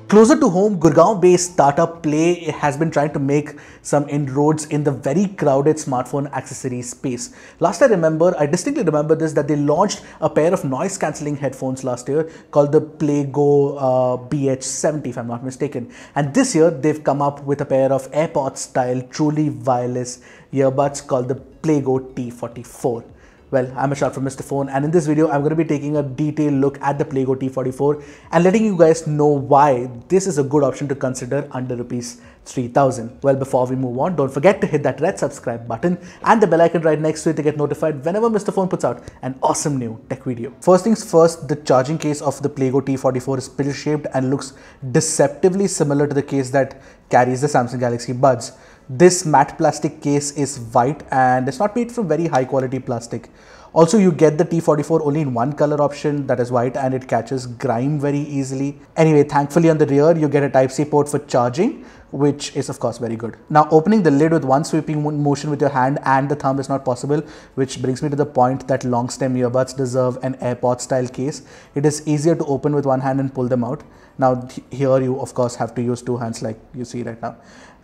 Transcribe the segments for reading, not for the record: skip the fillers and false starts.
Closer to home, Gurgaon-based startup Play has been trying to make some inroads in the very crowded smartphone accessory space. I distinctly remember this, that they launched a pair of noise-cancelling headphones last year called the Playgo BH70, if I'm not mistaken. And this year, they've come up with a pair of Airpods-style, truly wireless earbuds called the Playgo T44. Well, I'm Ershad from Mr. Phone, and in this video, I'm going to be taking a detailed look at the Playgo T44 and letting you guys know why this is a good option to consider under Rs 3000. Well, before we move on, don't forget to hit that red subscribe button and the bell icon right next to it to get notified whenever Mr. Phone puts out an awesome new tech video. First things first, the charging case of the Playgo T44 is pill-shaped and looks deceptively similar to the case that carries the Samsung Galaxy Buds. This matte plastic case is white and it's not made from very high quality plastic. Also, you get the T44 only in one color option, that is white, and it catches grime very easily. Anyway, thankfully on the rear, you get a Type-C port for charging, which is of course very good. Now, opening the lid with one sweeping motion with your hand and the thumb is not possible, which brings me to the point that long stem earbuds deserve an AirPods style case. It is easier to open with one hand and pull them out. Now, here you of course have to use two hands like you see right now.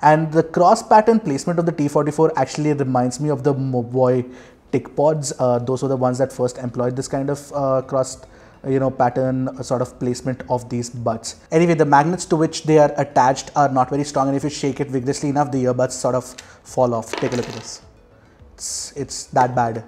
And the cross pattern placement of the T44 actually reminds me of the Moboy tick pods. Those were the ones that first employed this kind of crossed pattern sort of placement of these buds. Anyway, the magnets to which they are attached are not very strong, and if you shake it vigorously enough, the earbuds sort of fall off. Take a look at this. It's that bad.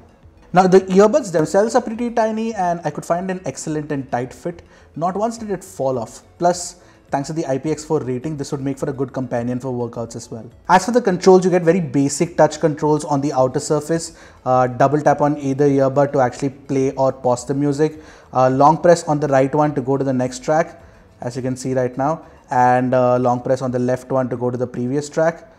Now, the earbuds themselves are pretty tiny, and I could find an excellent and tight fit. Not once did it fall off. Plus, thanks to the IPX4 rating, this would make for a good companion for workouts as well. As for the controls, you get very basic touch controls on the outer surface. Double tap on either earbud to actually play or pause the music. Long press on the right one to go to the next track, as you can see right now. And long press on the left one to go to the previous track.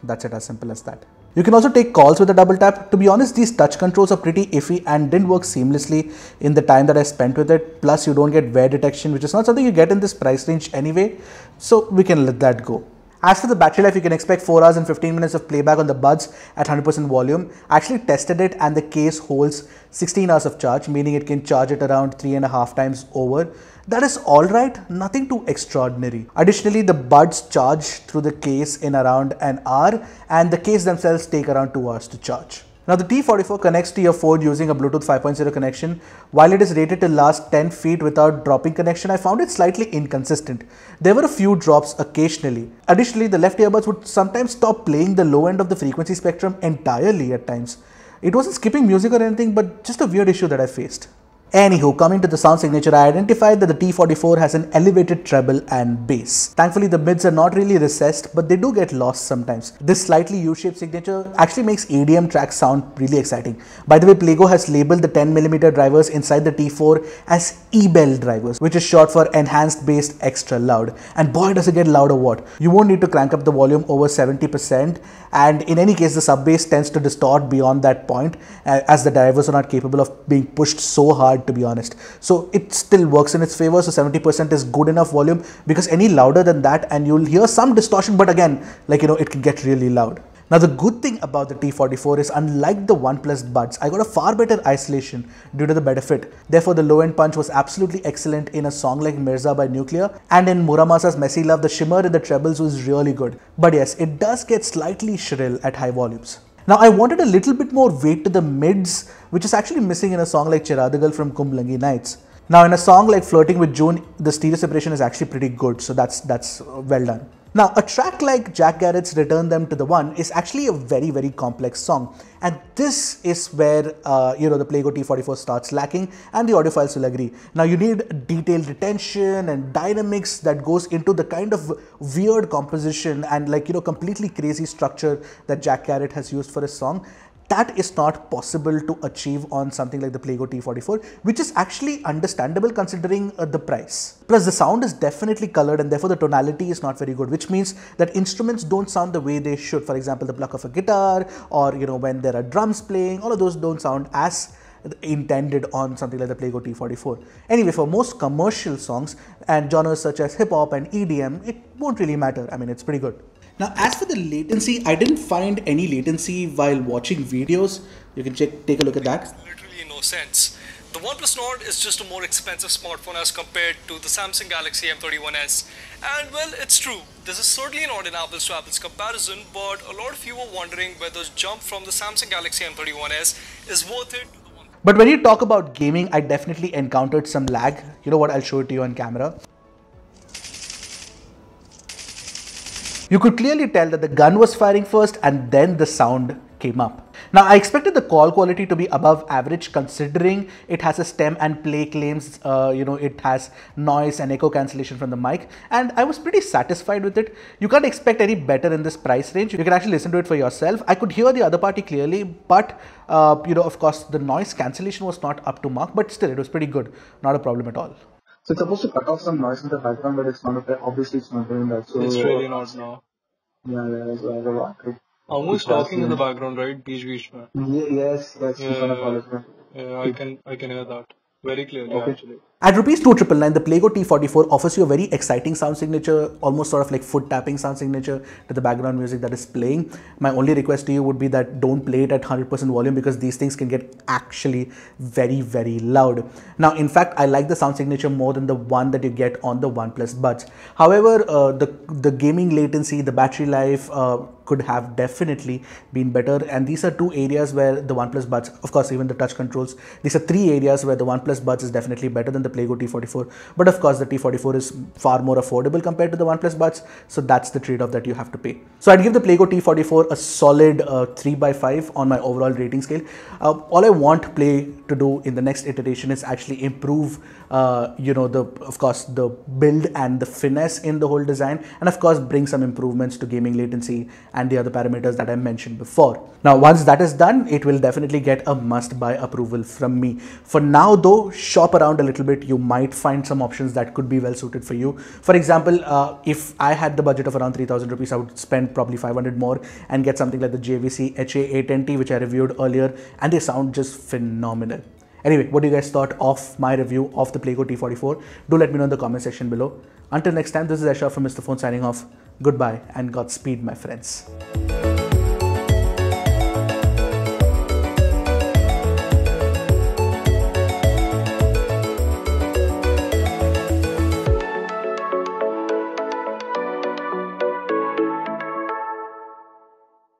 That's it, as simple as that. You can also take calls with a double tap. To be honest, these touch controls are pretty iffy and didn't work seamlessly in the time that I spent with it. Plus, you don't get wear detection, which is not something you get in this price range anyway. So we can let that go. As for the battery life, you can expect 4 hours and 15 minutes of playback on the Buds at 100% volume. I actually tested it and the case holds 16 hours of charge, meaning it can charge it around 3.5 times over. That is alright, nothing too extraordinary. Additionally, the Buds charge through the case in around an hour and the case themselves take around 2 hours to charge. Now, the T44 connects to your phone using a Bluetooth 5.0 connection. While it is rated to last 10 feet without dropping connection, I found it slightly inconsistent. There were a few drops occasionally. Additionally, the left earbuds would sometimes stop playing the low end of the frequency spectrum entirely at times. It wasn't skipping music or anything, but just a weird issue that I faced. Anywho, coming to the sound signature, I identified that the T44 has an elevated treble and bass. Thankfully, the mids are not really recessed, but they do get lost sometimes. This slightly U-shaped signature actually makes EDM tracks sound really exciting. By the way, Playgo has labeled the 10mm drivers inside the T4 as E-Bell drivers, which is short for Enhanced Bass Extra Loud. And boy, does it get louder what. You won't need to crank up the volume over 70%, and in any case, the sub-bass tends to distort beyond that point, as the drivers are not capable of being pushed so hard, to be honest. So it still works in its favor. So 70% is good enough volume, because any louder than that and you'll hear some distortion, but again, it can get really loud. Now, the good thing about the T44 is, unlike the OnePlus Buds, I got a far better isolation due to the better fit. Therefore, the low-end punch was absolutely excellent in a song like Mirza by Nucleya, and in Mura Masa's Messy Love, the shimmer in the trebles was really good. But yes, it does get slightly shrill at high volumes. Now, I wanted a little bit more weight to the mids, which is actually missing in a song like Cherathukal from Kumblangi Nights. Now, in a song like Flirting with June, the stereo separation is actually pretty good, so that's well done. Now, a track like Jack Garratt's Return Them to the One is actually a very, very complex song. And this is where, the Playgo T44 starts lacking, and the audiophiles will agree. Now, you need detailed retention and dynamics that goes into the kind of weird composition and completely crazy structure that Jack Garratt has used for his song. That is not possible to achieve on something like the Playgo T44, which is actually understandable considering the price. Plus, the sound is definitely colored and therefore the tonality is not very good, which means that instruments don't sound the way they should. For example, the pluck of a guitar or, when there are drums playing, all of those don't sound as intended on something like the Playgo T44. Anyway, for most commercial songs and genres such as hip hop and EDM, it won't really matter. I mean, it's pretty good. Now, as for the latency, I didn't find any latency while watching videos. You can take a look at that. Literally no sense. The OnePlus Nord is just a more expensive smartphone as compared to the Samsung Galaxy M31s. And well, it's true, this is certainly not an apples to apples comparison, but a lot of you were wondering whether the jump from the Samsung Galaxy M31s is worth it. But when you talk about gaming, I definitely encountered some lag. You know what, I'll show it to you on camera. You could clearly tell that the gun was firing first and then the sound came up. Now, I expected the call quality to be above average considering it has a stem and play claims, it has noise and echo cancellation from the mic, and I was pretty satisfied with it. You can't expect any better in this price range. You can actually listen to it for yourself. I could hear the other party clearly, but of course the noise cancellation was not up to mark, but still it was pretty good. Not a problem at all. So it's supposed to cut off some noise in the background, but it's not. Obviously, it's not doing that. So it's really not now. Yeah, it's like a lot. Almost talking in the background, right? Beach beach mein. Yes. Yeah, I can hear that very clearly actually. At rupees 2,999, the Playgo T44 offers you a very exciting sound signature, almost sort of like foot tapping sound signature to the background music that is playing. My only request to you would be that don't play it at 100% volume because these things can get actually very, very loud. Now, in fact, I like the sound signature more than the one that you get on the OnePlus Buds. However, the gaming latency, the battery life could have definitely been better. And these are two areas where the OnePlus Buds, of course, even the touch controls, these are three areas where the OnePlus Buds is definitely better than the Playgo T44, but of course the T44 is far more affordable compared to the OnePlus Buds, so that's the trade-off that you have to pay. So I'd give the Playgo T44 a solid 3 by 5 on my overall rating scale. All I want Play to do in the next iteration is actually improve the build and the finesse in the whole design, and of course bring some improvements to gaming latency and the other parameters that I mentioned before. Now once that is done, it will definitely get a must buy approval from me. For now though, shop around a little bit. You might find some options that could be well suited for you. For example, if I had the budget of around 3,000 rupees, I would spend probably 500 more and get something like the JVC HA810T, which I reviewed earlier, and they sound just phenomenal. Anyway, what do you guys thought of my review of the Playgo T44? Do let me know in the comment section below. Until next time, this is Ershad from Mr. Phone signing off. Goodbye and Godspeed, my friends.